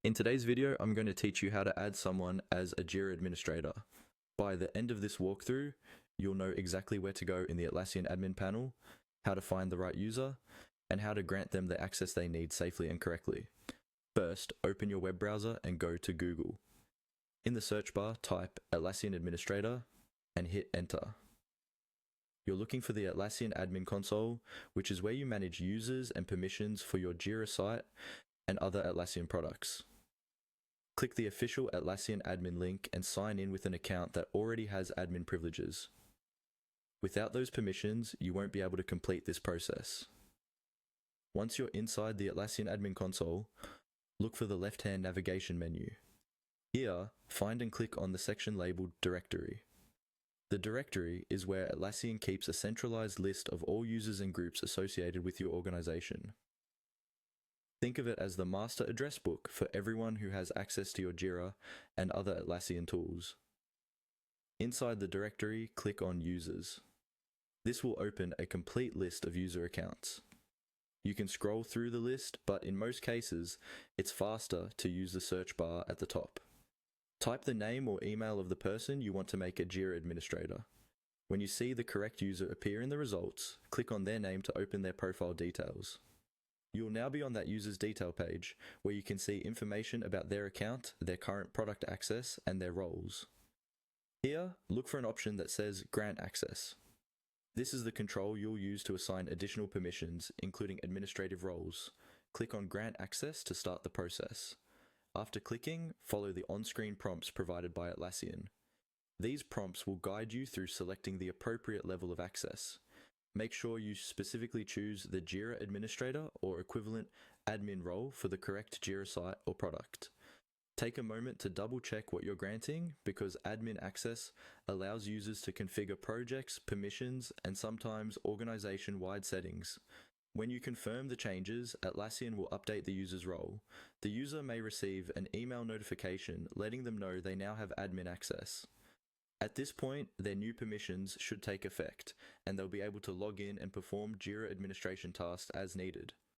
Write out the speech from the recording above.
In today's video, I'm going to teach you how to add someone as a Jira administrator. By the end of this walkthrough, you'll know exactly where to go in the Atlassian admin panel, how to find the right user, and how to grant them the access they need safely and correctly. First, open your web browser and go to Google. In the search bar, type Atlassian Administrator and hit Enter. You're looking for the Atlassian Admin Console, which is where you manage users and permissions for your Jira site and other Atlassian products. Click the official Atlassian admin link and sign in with an account that already has admin privileges. Without those permissions, you won't be able to complete this process. Once you're inside the Atlassian admin console, look for the left-hand navigation menu. Here, find and click on the section labeled Directory. The directory is where Atlassian keeps a centralized list of all users and groups associated with your organization. Think of it as the master address book for everyone who has access to your Jira and other Atlassian tools. Inside the directory, click on Users. This will open a complete list of user accounts. You can scroll through the list, but in most cases, it's faster to use the search bar at the top. Type the name or email of the person you want to make a Jira administrator. When you see the correct user appear in the results, click on their name to open their profile details. You will now be on that user's detail page, where you can see information about their account, their current product access, and their roles. Here, look for an option that says Grant Access. This is the control you'll use to assign additional permissions, including administrative roles. Click on Grant Access to start the process. After clicking, follow the on-screen prompts provided by Atlassian. These prompts will guide you through selecting the appropriate level of access. Make sure you specifically choose the Jira Administrator or equivalent admin role for the correct Jira site or product. Take a moment to double check what you're granting, because admin access allows users to configure projects, permissions, and sometimes organization-wide settings. When you confirm the changes, Atlassian will update the user's role. The user may receive an email notification letting them know they now have admin access. At this point, their new permissions should take effect, and they'll be able to log in and perform Jira administration tasks as needed.